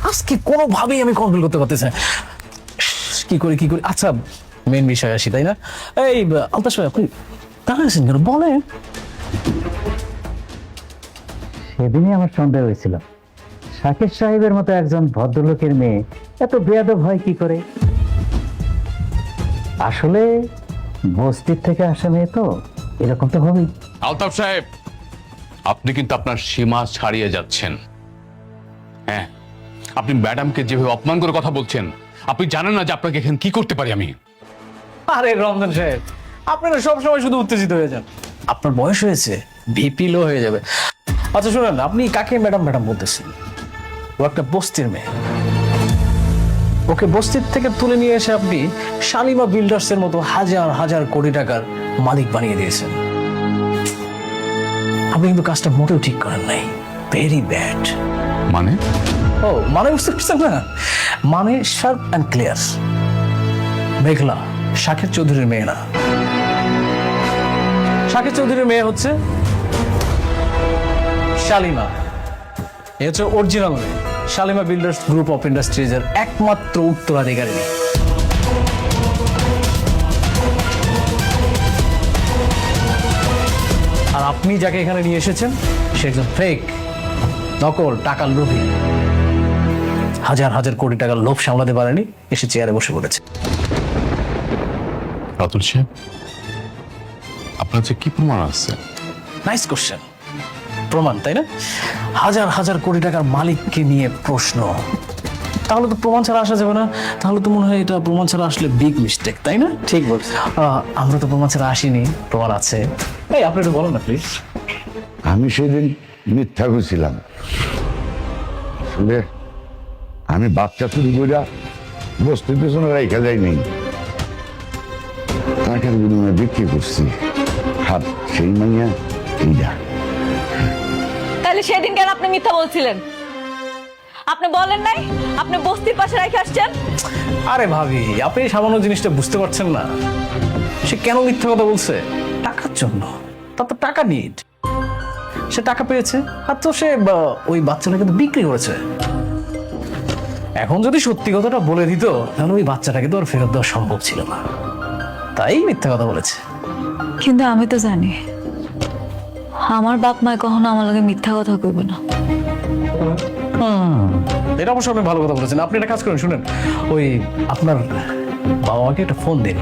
আজকে কোনোভাবেই আমি কন্ট্রোল করতে পারতেছি না। কি করি আচ্ছা মেন বিষয় আসি, তাই না? এই আলতাফ সাহেব, আপনি কারা আছেন কেন বলেন? সেদিনই আমার সন্দেহ হয়েছিল শাকির সাহেবের মতো একজন ভদ্রলোকের মেয়ে এত বেয়াদব হয় কি করে। আসলে বস্তির থেকে আসা মেয়ে তো এরকম তো হবেই। আলতাফ সাহেব, আপনি কিন্তু আপনার সীমা ছাড়িয়ে যাচ্ছেন। হ্যাঁ, আপনি ম্যাডামকে যেভাবে অপমান করে কথা বলছেন, আপনি জানেন না যে আপনাকে এখানে কি করতে পারি আমি। আরে রমজান সাহেব, আপনারা সবসময় শুধু উত্তেজিত হয়ে যান। আপনার বয়স হয়েছে, ভিপি লো হয়ে যাবে। আচ্ছা শুনেন, আপনি কাকে ম্যাডাম ম্যাডাম বলতেছেন? ও একটা বস্তির মেয়ে। ওকে বস্তির থেকে তুলে নিয়ে এসে আপনি শালিমা বিল্ডার্স এর মতো হাজার হাজার কোটি টাকার মালিক বানিয়ে দিয়েছেন। আপনি কিন্তু কাজটা মোটেও ঠিক করেন নাই। Very bad. মানে? ও মানে বুঝতে পারছেন না? মানে শার্প অ্যান্ড ক্লিয়ার। মেঘলা শাকের চৌধুরীর মেয়ে না। শাকের চৌধুরীর মেয়ে হচ্ছে শালিমা। এ হচ্ছে অরিজিনাল মেয়ে। Shalimar builders group of industries এর একমাত্র উত্তরাধিকারী। আর আপনি যাকে এখানে নিয়ে এসেছেন সে একজন ফেক, নকল, টাকার লোভী। হাজার হাজার কোটি টাকার লোভ সামলাতে পারেনি, এসে চেয়ারে বসে পড়েছে। রাতুল সাহেব, আপনার যে কি প্রমাণ আছে? Nice question. প্রমাণ, তাই না? হাজার হাজার কোটি টাকার মালিককে নিয়ে প্রশ্ন, তাহলে তো প্রমাণ ছাড়া আসা যাবে না। তাহলে তো মনে হয় এটা প্রমাণ ছাড়া আসলে বিগ মিস্টেক, তাই না? ঠিক বলছি। আমরা তো প্রমাণ ছাড়া আসিনি, প্রমাণ আছে। এই আপনি একটু বলেন না প্লিজ। আমি সেদিন মিথ্যা হয়েছিলাম। আসলে আমি বাচ্চা চুরি করিয়া বস্তির পেছনে রেখা যায়নি, টাকার বিনিময়ে বিক্রি করছি। হাত সেই মাইয়া এইটা। তাহলে সেদিন কেন আপনি মিথ্যা বলছিলেন? আপনি বলেন নাই আপনি বস্তির পাশে রেখে আসছেন? আরে ভাবি, আপনি এই সামান্য জিনিসটা বুঝতে পারছেন না? সে কেন মিথ্যা কথা বলছে? টাকার জন্য। তার তো টাকা নিড। সে টাকা পেয়েছে আর তো সে ওই বাচ্চাটাকে তো বিক্রি করেছে। এখন যদি সত্যি কথাটা বলে দিত তাহলে ওই বাচ্চাটাকে তো আর ফেরত দেওয়া সম্ভব ছিল না, তাই মিথ্যা কথা বলেছে। কিন্তু আমি তো জানি আমার বাপ মায় কখনো আমার লগে মিথ্যা কথা কইব না। এটা অবশ্য আপনি ভালো কথা বলেছেন। আপনি একটা কাজ করেন, শুনেন, ওই আপনার বাবা মাকে একটা ফোন দিন।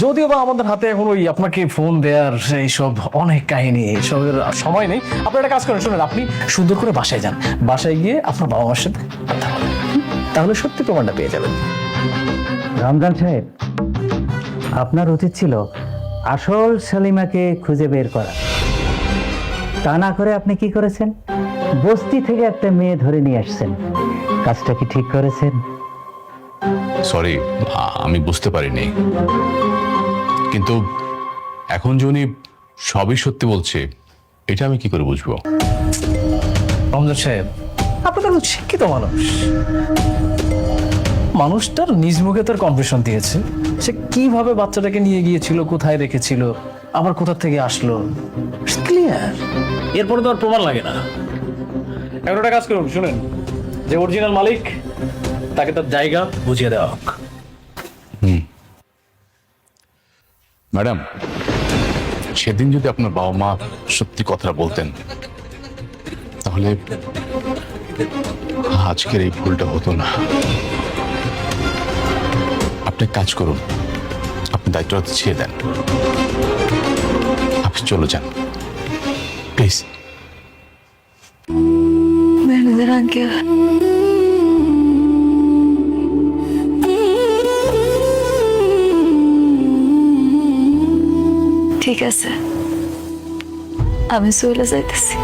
যদিও বা আমাদের হাতে এখন ওই আপনাকে ফোন দেওয়ার সেই সব অনেক কাহিনী, এইসবের সময় নেই। আপনি একটা কাজ করেন, শুনেন, আপনি সুন্দর করে বাসায় যান। বাসায় গিয়ে আপনার বাবা মার সাথে কথা বলেন, তাহলে সত্যি প্রমাণটা পেয়ে যাবেন। রমজান সাহেব, আপনার উচিত ছিল আসল শালিমাকে খুঁজে বের করা। তা না করে আপনি কি করেছেন? বস্তি থেকে একটা মেয়ে ধরে নিয়ে আসছেন। কাজটা কি ঠিক করেছেন? সরি, আমি বুঝতে পারিনি। কিন্তু এখন যে উনি সবই সত্যি বলছে, এটা আমি কি করে বুঝবো? রমজান সাহেব, আপনি তো শিক্ষিত মানুষ। মানুষটার নিজ মুখে তার কনফেশন দিয়েছে। সে কিভাবে বাচ্চাটাকে নিয়ে গিয়েছিল, কোথায় রেখেছিল, আবার কোথা থেকে আসলো, ক্লিয়ার। এরপরে তো আর প্রমাণ লাগে না। এখন একটা কাজ করুন, শুনেন, যে অরিজিনাল মালিক তাকে তার জায়গা বুঝিয়ে দেওয়া হোক। ম্যাডাম, সেদিন যদি আপনার বাবা মা সত্যি কথাটা বলতেন তাহলে আজকের এই ভুলটা হতো না। আপনি কাজ করুন, আপনি দায়িত্বটা ছেড়ে দেন, আপনি চলে যান প্লিজ। ম্যানেজার আঙ্কেল, ঠিক আছে, আমি চলে যাইতেছি।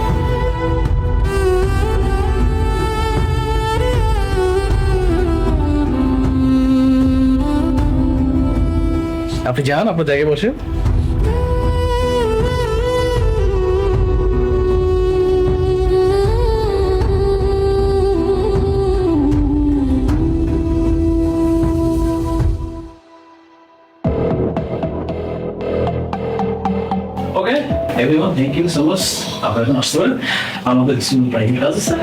আপনি যান, আপনার জায়গায় বসে। Okay everyone, thank you so much. আপনারা আসতে পারেন। আমাদের প্রাইভেট আছে স্যার।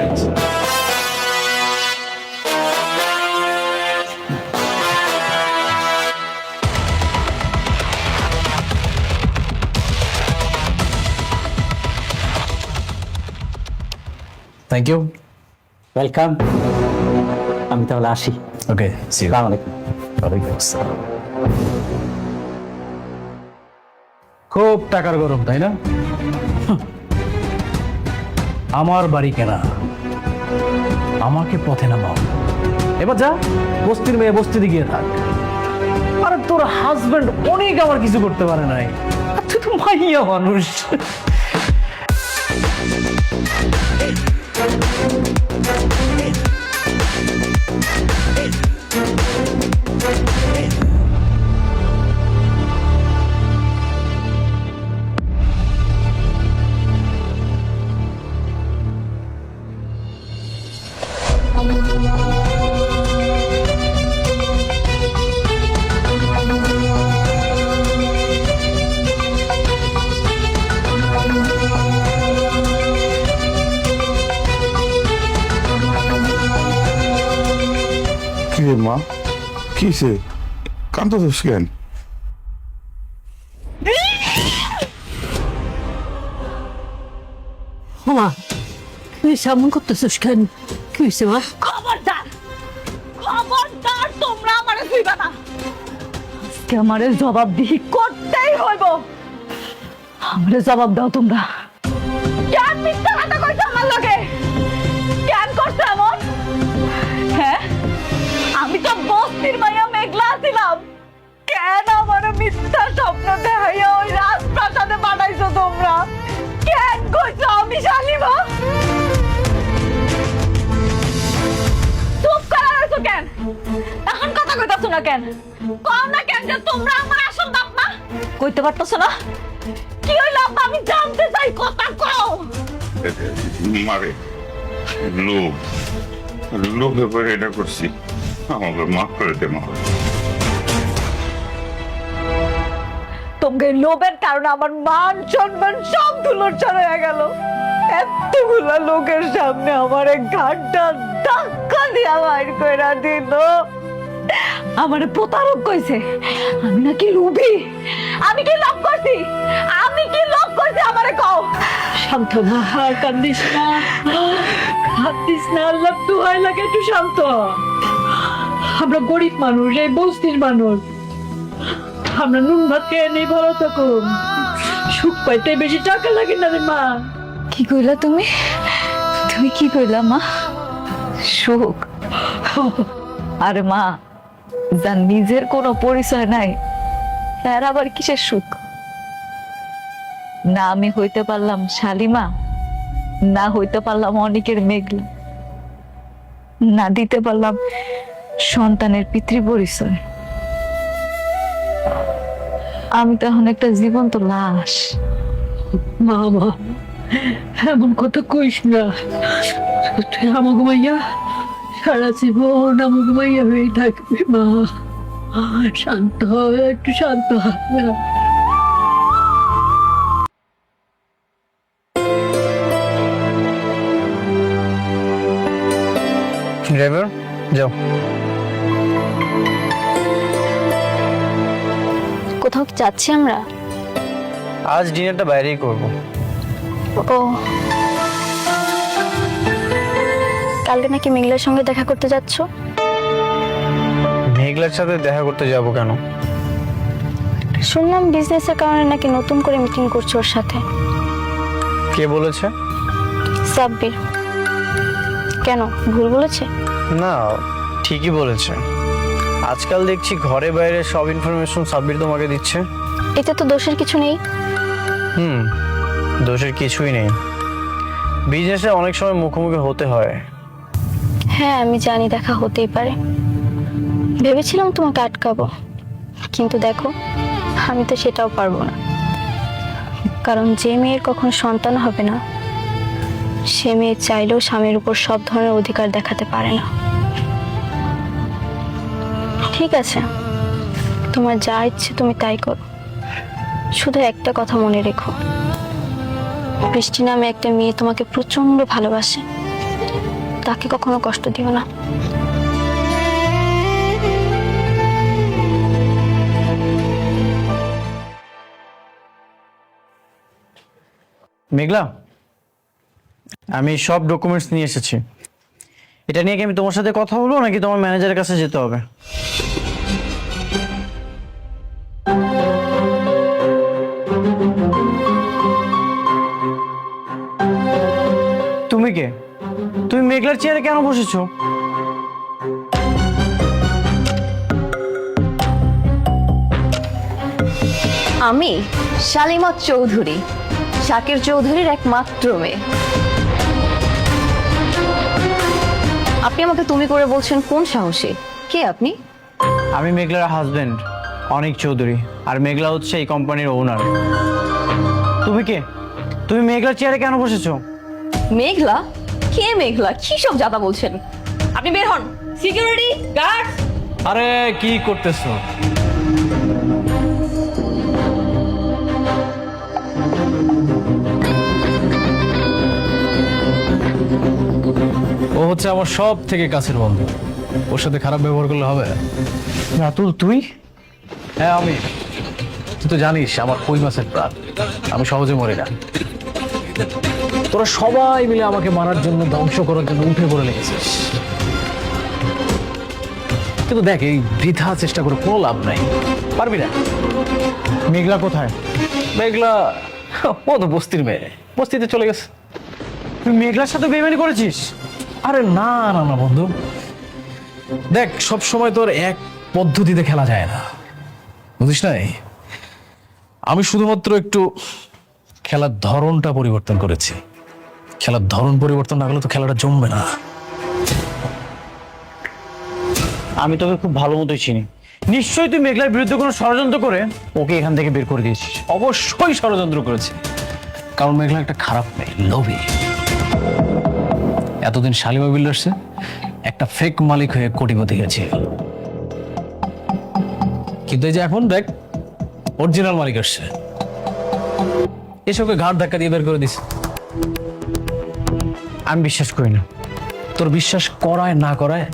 Thank you. ওয়েলকাম। আমি তাহলে আসি। ওকে, সি ইউ। আসসালামু আলাইকুম। ওয়ালাইকুম আসসালাম। খুব টাকার গরম, তাই না? আমার বাড়ি কেনা, আমাকে পথে নামাও। এবার যা, বস্তির মেয়ে বস্তিতে গিয়ে থাক। আরে তোর হাজবেন্ড অনেক আমার কিছু করতে পারে নাই, আর তুই তো মাইয়া মানুষ। কি রে মা, কিসে কান্দছিস কেন? মা তুই সামন করতেছিস কেন? কি হয়েছে মা? খবরদার, খবরদার, তোমরা আমারে ছুঁইবা না। আজকে আমারে জবাবদিহি করতেই হইব। আমারে জবাব দাও তোমরা। কেন মিথ্যা কথা কইছো আমার লগে? কেন করছো এমন? হ্যাঁ, আমি তো বস্তির মাইয়া মেঘলা ছিলাম। কেন আমার মিথ্যা স্বপ্ন দেখাইয়া ওই রাজপ্রাসাদে পাঠাইছো তোমরা? কেন কইছো আমি শালিমা? চুপ করা রইছো কেন? এখন কথা কইতাছো না কেন? কও না কেন যে তোমরা আমার আসল বাপ মা? কইতে পারতাছো না? কি হইলো আব্বা? আমি জানতে চাই, কথা কও। মারে লোভ, লোভে পরে এটা করছি, আমাকে মাফ করে দে মা। তোমাকে লোভের কারণে আমার মান সম্মান সব ধুলোর হয়ে গেল। এতগুলা লোকের সামনে আমার ঘাটটা ধাক্কা দিয়া বাইর করে দিল। আমারে প্রতারক কইছে, আমি নাকি লোভী। আমি কি লোভ করছি? আমি কি লোভ করছি আমারে কও। শান্ত মা, আর কান্দিস না, কান্দিস না, আল্লাহ দোহাই লাগে একটু শান্ত হ। আমরা গরিব মানুষ, এই বস্তির মানুষ, আমরা নুন ভাত খেয়ে নেই, ভালো থাকুন। সুখ পাইতে বেশি টাকা লাগে না রে মা। কি কইলা তুমি? তুমি কি কইলা মা? সুখ? আরে মা, যার নিজের কোনো পরিচয় নাই, তার আবার কিসের সুখ? না আমি হইতে পারলাম শালিমা, না হইতে পারলাম অনেকের মেঘলা, না দিতে পারলাম সন্তানের পিতৃ পরিচয়। আমি তো এখন একটা জীবন্ত লাশ। মা মা, এমন কথা কইস না। তুই আমাকে মাইয়া সারা জীবন আমাকে মাইয়া হয়ে থাকবি মা। শান্ত হ, একটু শান্ত হ। ড্রাইভার যাও। কোথাও কি যাচ্ছি আমরা? আজ ডিনারটা বাইরেই করব। ও, কালকে নাকি মেঘলার সঙ্গে দেখা করতে যাচ্ছ? মেঘলার সাথে দেখা করতে যাব কেন? শুনলাম বিজনেসের কারণে নাকি নতুন করে মিটিং করছো ওর সাথে। কে বলেছে? সাব্বির। কেন, ভুল বলেছে? না, ঠিকই বলেছে। আজকাল দেখছি ঘরে বাইরে সব ইনফরমেশন সাব্বির তোমাকে দিচ্ছে। এতে তো দোষের কিছু নেই। দোষের কিছুই নেই। বিজনেসে অনেক সময় মুখোমুখি হতে হয়। হ্যাঁ আমি জানি, দেখা হতেই পারে। ভেবেছিলাম তোমাকে আটকাবো, কিন্তু দেখো আমি তো সেটাও পারবো না। কারণ যে মেয়ের কখনো সন্তান হবে না, সে মেয়ে চাইলেও স্বামীর উপর সব ধরনের অধিকার দেখাতে পারে না। ঠিক আছে, তোমার যা ইচ্ছে তুমি তাই করো, শুধু একটা কথা মনে রেখো, বৃষ্টি নামে একটা মেয়ে তোমাকে প্রচন্ড ভালোবাসে, তাকে কখনো কষ্ট দিও না। মেঘলা, আমি সব ডকুমেন্টস নিয়ে এসেছি। এটা নিয়ে কি আমি তোমার সাথে কথা বলবো নাকি তোমার ম্যানেজারের কাছে যেতে হবে? তুমি কে? তুমি মেঘলার চেয়ারে কেন বসেছো? আমি শালিমা চৌধুরী, শাকির চৌধুরীর একমাত্র মেয়ে। আপনি আমাকে তুমি করে বলছেন কোন সাহসে? কে আপনি? আমি মেঘলার হাজবেন্ড অনিক চৌধুরী, আর মেঘলা হচ্ছে এই কোম্পানির ওনার। তুমি কে? তুমি মেঘলার চেয়ারে কেন বসেছো? মেঘলা? কে মেঘলা? কি সব জাতা বলছেন? আপনি বের হন। Security guard! আরে কি করতেছো? ও হচ্ছে আমার সব থেকে কাছের বন্ধু। ওর সাথে খারাপ ব্যবহার করলে হবে? রাতুল তুই? হ্যাঁ আমি। তুই তো জানিস আমার কই মাছের প্রাণ, আমি সহজে মরি না। তোরা সবাই মিলে আমাকে মারার জন্য, ধ্বংস করার জন্য উঠে পড়ে লেগেছিস। কিন্তু দেখ, এই বৃথা চেষ্টা করে কোনো লাভ নাই, পারবি না। মেঘলা কোথায়? মেঘলা ও তো বস্তির মেয়ে, বস্তিতে চলে গেছে। তুই মেঘলার সাথে বেইমানি করেছিস? আরে না না না বন্ধু, দেখ সব সময় তোর এক পদ্ধতিতে খেলা যায় না, বুঝিস নাই? আমি শুধুমাত্র একটু খেলার ধরনটা পরিবর্তন করেছি। খেলার ধরন পরিবর্তন না হলে তো খেলাটা জমবে না। আমি তোকে খুব ভালো মতোই চিনি। নিশ্চয়ই তুই মেঘলার বিরুদ্ধে কোনো ষড়যন্ত্র করে ওকে এখান থেকে বের করে দিয়েছিস। অবশ্যই ষড়যন্ত্র করেছি, কারণ মেঘলা একটা খারাপ মেয়ে, লোভী। এতদিন শালিমা বিল্ডার্সে একটা ফেক মালিক হয়ে কোটিপতি গেছে, কিন্তু এই যে এখন দেখ অরিজিনাল মালিক আসছে, এসবকে ঘাট ধাক্কা দিয়ে বের করে দিস। আমি বিশ্বাস করি না। তোর বিশ্বাস করায় না করায়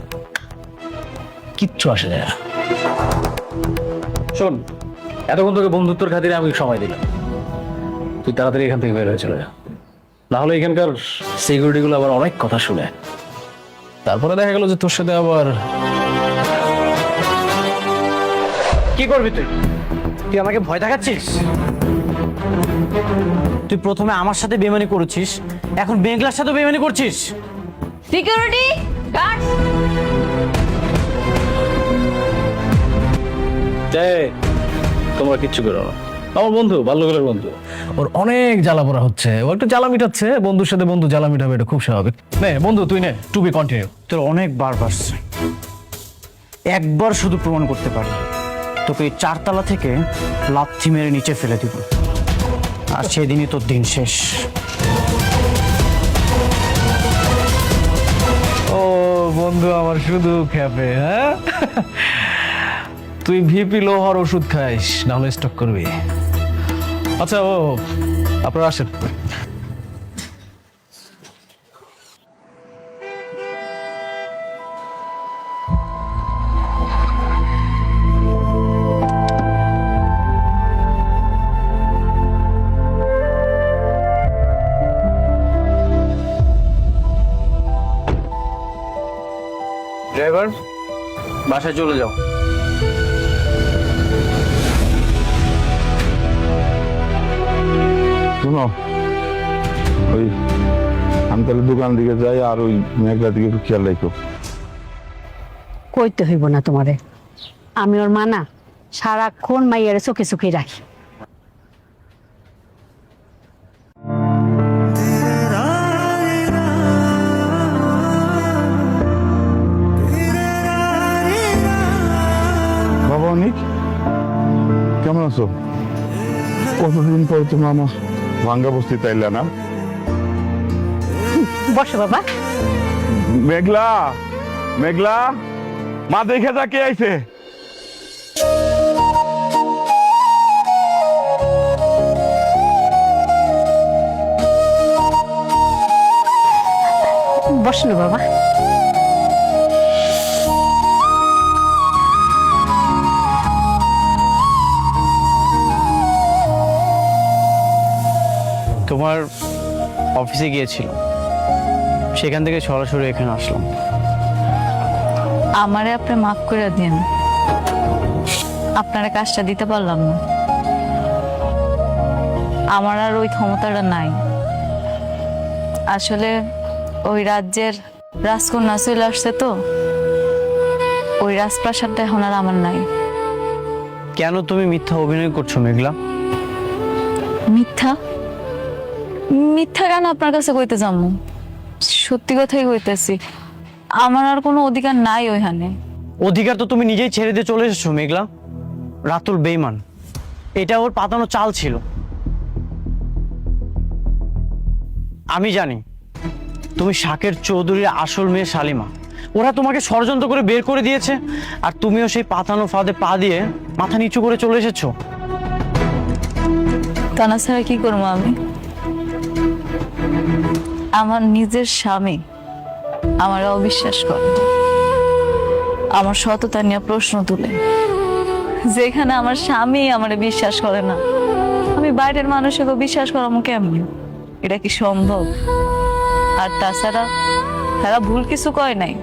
কিচ্ছু আসে যায় না। শোন, এতক্ষণ তোকে বন্ধুত্বর খাতিরে আমি সময় দিলাম, তুই তাড়াতাড়ি এখান থেকে বের হয়ে চলে যা, না হলে এখানকার সিকিউরিটি গুলো আবার অনেক কথা শুনে, তারপরে দেখা গেল যে তোর সাথে আবার। কি করবি তুই? তুই আমাকে ভয় দেখাচ্ছিস? তুই প্রথমে আমার সাথে বেইমানি করেছিস, এখন মেঘলার সাথে বেইমানি করছিস। Security guard! তোমরা কিচ্ছু করো না, আমার বন্ধু, বাল্যকালের বন্ধু, ওর অনেক জ্বালা পোড়া হচ্ছে, ও একটু জ্বালা মিটাচ্ছে। বন্ধুর সাথে বন্ধু জ্বালা মিটাবে, এটা খুব স্বাভাবিক। নে বন্ধু তুই নে, টু বি কন্টিনিউ। তোর অনেকবার বাড়ছে, একবার শুধু প্রমাণ করতে পারি, তোকে এই 4 তলা থেকে লাথি মেরে নিচে ফেলে দিব, আর সেদিনই তোর দিন শেষ। ও বন্ধু আমার শুধু খেপে, হ্যাঁ? তুই ভিপি লোহার ওষুধ খাইস, না হলে স্টক করবি। আচ্ছা ও আপনারা আসেন। ড্রাইভার, বাসায় চলে যাও। শোনো, ওই আমি তাহলে দোকান দিকে যাই, আর ওই মেঘলা দিকে একটু খেয়াল রাখো। কইতে হইব না তোমারে, আমি ওর মানা সারাক্ষণ মাইয়ার চোখে চোখে রাখি। বাবা অনিক, কেমন আছো? কতদিন পর তুমি আমার ভাঙ্গা বস্তি তাইলে না? বসো বাবা। মেঘলা, মেঘলা, মা দেখে যা, কে আইছে? বসো না বাবা। তোমার অফিসে গিয়েছিল, সেখান থেকে সরাসরি এখানে আসলাম। আমারে আপনি মাফ করে দিন, আপনারা কাজটা দিতে পারলাম না। আমার আর ওই ক্ষমতাটা নাই। আসলে ওই রাজ্যের রাজকন্যা চলে আসছে তো, ওই রাজপ্রাসাদটা এখন আর আমার নাই। কেন তুমি মিথ্যা অভিনয় করছো মেঘলা? মিথ্যা? মিথ্যা কেন আপনার কাছে কইতে যাবো? সত্যি কথাই কইতেছি, আমার আর কোনো অধিকার নাই ওইখানে। অধিকার তো তুমি নিজেই ছেড়ে দিয়ে চলে এসেছো মেঘলা। রাতুল বেঈমান, এটা ওর পাতানো চাল ছিল। আমি জানি তুমি শাকের চৌধুরীর আসল মেয়ে শালিমা। ওরা তোমাকে ষড়যন্ত্র করে বের করে দিয়েছে, আর তুমিও সেই পাতানো ফাঁদে পা দিয়ে মাথা নিচু করে চলে এসেছো। টানা ছাড়া কি করবো আমি? আমার নিজের স্বামী আমার অবিশ্বাস করে, আমার সততা নিয়ে প্রশ্ন তুলে। যেখানে আমার স্বামী আমার বিশ্বাস করে না, আমি বাইরের মানুষকে বিশ্বাস করাবো কেমন? এটা কি সম্ভব? আর তাছাড়া তারা ভুল কিছু কয় নাই।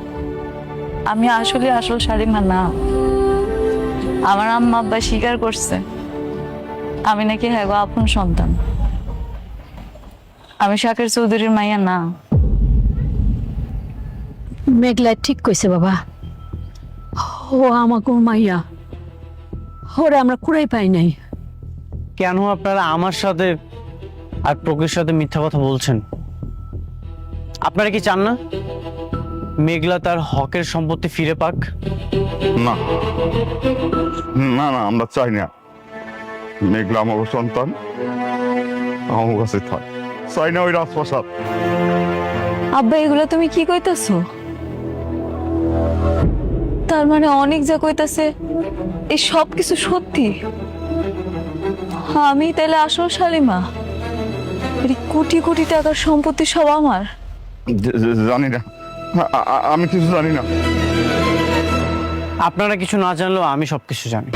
আমি আসলে আসল শালিমা না। আমার আম্মা আব্বা স্বীকার করছে আমি নাকি হ্যাঁ গো আপন সন্তান। আমি শাকের চৌধুরীর মাইয়া না। মেঘলা ঠিক কইছে বাবা, ও আমাকে মাইয়া, ওরে আমরা কুড়াই পাই নাই। কেন আপনারা আমার সাথে আর প্রকৃতির সাথে মিথ্যা কথা বলছেন? আপনারা কি চান না মেঘলা তার হকের সম্পত্তি ফিরে পাক? না না না, আমরা চাই না। মেঘলা আমার সন্তান, আমার কাছে থাক। চাই না ওই রাজপ্রাসাদ। আব্বা এগুলো তুমি কি কইতাছো? তার মানে অনেক যা কইতাছে এই সব কিছু সত্যি? আমি তাহলে আসল শালিমা? এই কোটি কোটি টাকার সম্পত্তি সব আমার? জানি না, আমি কিছু জানি না। আপনারা কিছু না জানলেও আমি সবকিছু জানি।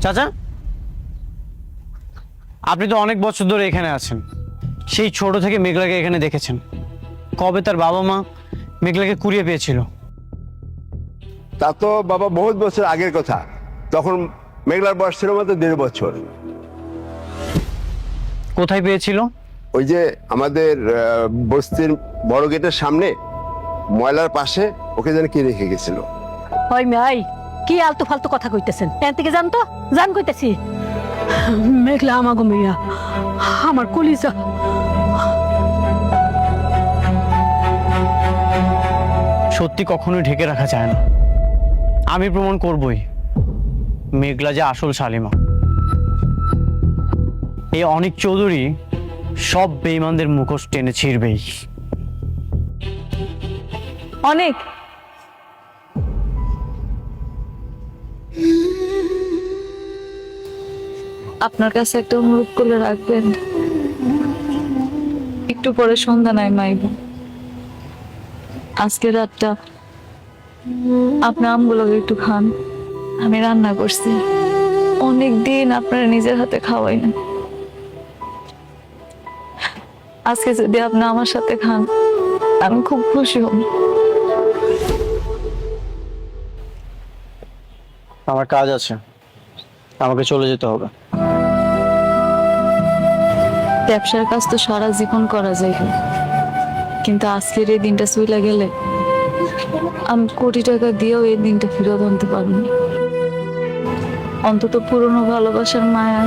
চাচা, আপনি তো অনেক বছর ধরে এখানে আছেন। সেই ছোট থেকে মেঘলাকে এখানে দেখেছেন। কবে তার বাবা মা মেঘলাকে কুড়িয়ে পেয়েছিল? তা তো বাবা বহুত বছর আগের কথা। তখন মেঘলার বয়স ছিল মাত্র 1.5 বছর। কোথায় পেয়েছিল? ওই যে আমাদের বস্তির বড় গেটের সামনে ময়লার পাশে ওকে যেন কে রেখে গেছিল। ওই মেয়ে কি আলতু ফালতু কথা কইতেছেন? এখান থেকে জান তো, জান কইতেছি। মেঘলা আমাগো মেয়া, আমার কলিজা। সত্যি কখনোই ঢেকে রাখা যায় না। আমি প্রমাণ করবই মেঘলা যে আসল শালিমা। এই অনিক চৌধুরী সব বেঈমানদের মুখোশ টেনে ছিঁড়বেই। অনেক আপনার কাছে একটা অনুরোধ করে রাখবেন, একটু পরে সন্ধ্যা নাই মাইব। আজকে রাতটা আপনার আমগুলো একটু খান। আমি রান্না করছি, অনেক দিন আপনারা নিজের হাতে খাওয়াই না। আজকে যদি আপনি আমার সাথে খান আমি খুব খুশি হব। আমার কাজ আছে, আমাকে চলে যেতে হবে। ব্যবসার কাজ তো সারা জীবন করা যায়, কিন্তু আজকের এই দিনটা চলে গেলে আমি কোটি টাকা দিয়েও এই দিনটা ফেরত আনতে পারবো না। অন্তত পুরনো ভালোবাসার মায়া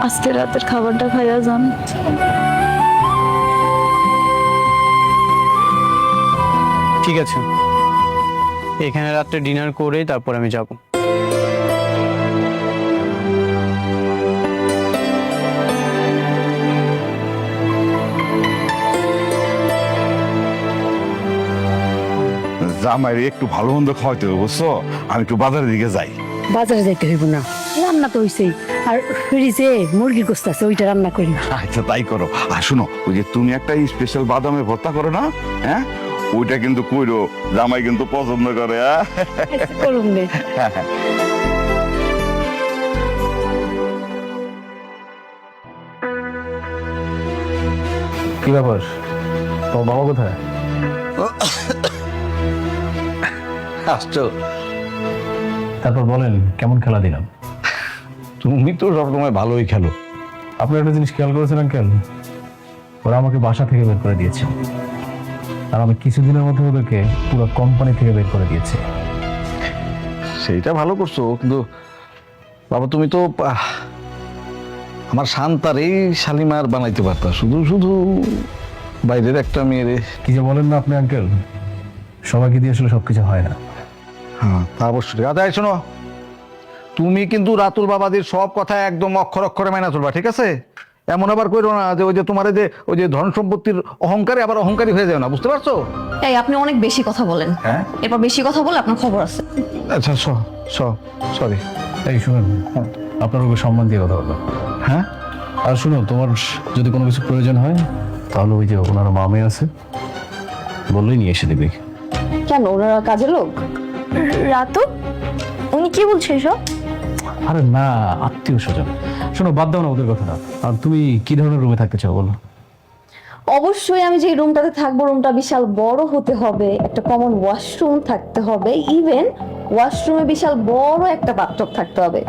আজকে রাতের খাবারটা খাইয়া যান। ঠিক আছে, এখানে রাত্রে ডিনার করে তারপর আমি যাব। জামাইরে একটু ভালো মন্দ খাওয়াইতে হবে, বুঝছো? আমি একটু বাজারের দিকে যাই। বাজারে যাইতে হইব না, রান্না তো হইছেই। আর ফ্রিজে মুরগির গোস্ত আছে, ওইটা রান্না করি। আচ্ছা তাই করো। আর শোনো, ওই যে তুমি একটা স্পেশাল বাদামের ভর্তা করো না, হ্যাঁ, ওইটা কিন্তু কইরো, জামাই কিন্তু পছন্দ করে। করুন রে। কি ব্যাপার, তোর বাবা কোথায়? আসছো? তারপর বলেন কেমন খেলা দিলাম? তুমি তো সবসময় ভালোই খেলো। আপনি একটা জিনিস খেয়াল করেছেন আঙ্কেল, ওরা আমাকে বাসা থেকে বের করে দিয়েছে, আর আমি কিছুদিনের মধ্যে ওদেরকে পুরো কোম্পানি থেকে বের করে দিয়েছে। সেইটা ভালো করছো, কিন্তু বাবা তুমি তো আমার শান্তার এই শালিমার বানাইতে পারতা, শুধু শুধু বাইরের একটা মেয়েরে। কি যে বলেন না আপনি আঙ্কেল, সবাইকে দিয়ে আসলে সবকিছু হয় না। হ্যাঁ তা অবশ্যই। আচ্ছা শোনো, তুমি কিন্তু রাতুল বাবাদের সব কথা একদম অক্ষর অক্ষরে মাইনা চলবা, ঠিক আছে? এমন আবার করো না যে ওই যে তোমার যে ওই যে ধন সম্পত্তির অহংকারে আবার অহংকারী হয়ে যাও না, বুঝতে পারছো? এই আপনি অনেক বেশি কথা বলেন। হ্যাঁ এরপর বেশি কথা বলে আপনার খবর আছে। আচ্ছা সরি। এই শুনুন, আপনার ওকে সম্মান দিয়ে কথা বলবো। হ্যাঁ আর শুনো, তোমার যদি কোনো কিছু প্রয়োজন হয় তাহলে ওই যে ওনার মামে আছে, বললেই নিয়ে এসে দেবে। কেন, ওনারা কাজের লোক? রাতু, উনি কি বলছে এসব? আরে না, আত্মীয় স্বজন। শোনো, বাদ দাও না ওদের কথাটা। আর তুমি কি ধরনের রুমে থাকতে চাও বলো? অবশ্যই আমি যে রুমটাতে থাকবো রুমটা বিশাল বড় হতে হবে, একটা কমন ওয়াশরুম থাকতে হবে, ইভেন ওয়াশরুমে বিশাল বড় একটা বাথটব থাকতে হবে।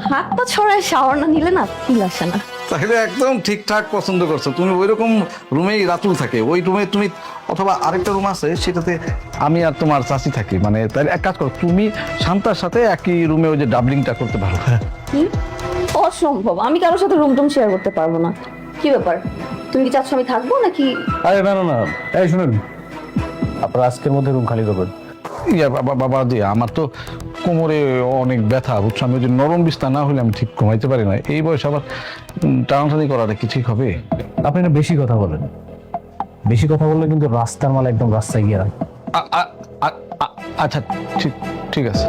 হাত পা ছড়ায় শাওয়ার না নিলে না ফিল আসে না। তাহলে একদম ঠিকঠাক পছন্দ করছো তুমি। ওই রকম রুমেই রাতুল থাকে, ওই রুমে তুমি, অথবা আরেকটা রুম আছে সেটাতে আমি আর তোমার চাচি থাকি। মানে তাহলে এক কাজ করো, তুমি শান্তার সাথে একই রুমে ওই যে ডাবলিংটা করতে পারো। কি অসম্ভব, আমি কারোর সাথে রুম টুম শেয়ার করতে পারবো না। কি ব্যাপার, তুমি কি চাচ্ছ আমি থাকবো নাকি? আরে না না না, এই শুনুন, আপনার আজকের মধ্যে রুম খালি করবেন। ইয়া বাবা দিয়ে আমার তো কোমরে অনেক ব্যথা, বুঝছো? আমি ওই যে নরম বিছনা না হলে আমি ঠিক ঘুমাইতে পারি না। এই বয়স আবার টানাটানি করাটা কি ঠিক হবে? আপনি না বেশি কথা বলেন, বেশি কথা বললে কিন্তু রাস্তার মাল একদম রাস্তায় গিয়ে রাখবে। আচ্ছা ঠিক আছে।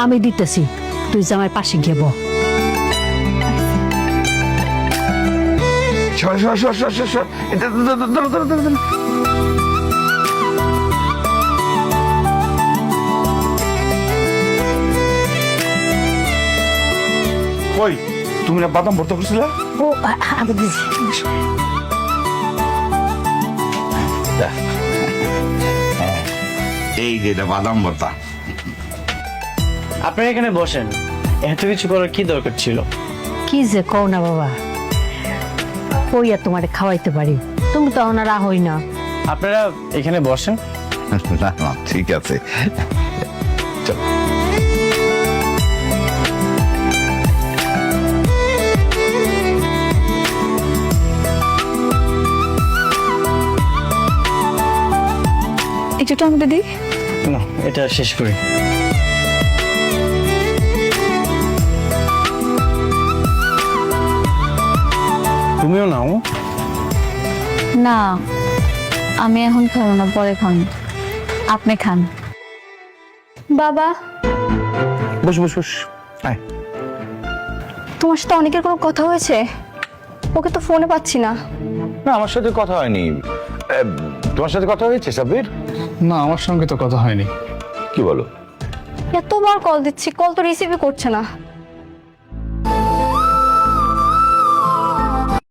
আমি দিতেছি, তুই যে আমার পাশে গিয়ে বল। কই তুমি না বাদাম ভর্তা করছিলে? ও আমি দিছি। এই যে এটা বাদাম ভর্তা। আপনারা এখানে বসেন, এত কিছু করার কি দরকার ছিল? কি যে কও না বাবা, ওই আর তোমারে খাওয়াইতে পারি, তুমি তো ওনার হই না। আপনারা এখানে বসেন। না ঠিক আছে। একটু টমেটো দিই। না, এটা শেষ করি। তুমিও নাও। না, আমি এখন খাবো না, পরে খান। আপনি খান। বাবা, বস আয়। তোমার সাথে অনেকের কোনো কথা হয়েছে? ওকে তো ফোনে পাচ্ছি না। না আমার সাথে কথা হয়নি। তোমার সাথে কথা হয়েছে সাব্বির? না, আমার সঙ্গে তো কথা হয়নি। কি বলো? এতবার কল দিচ্ছি, কল তো রিসিভই করছে না।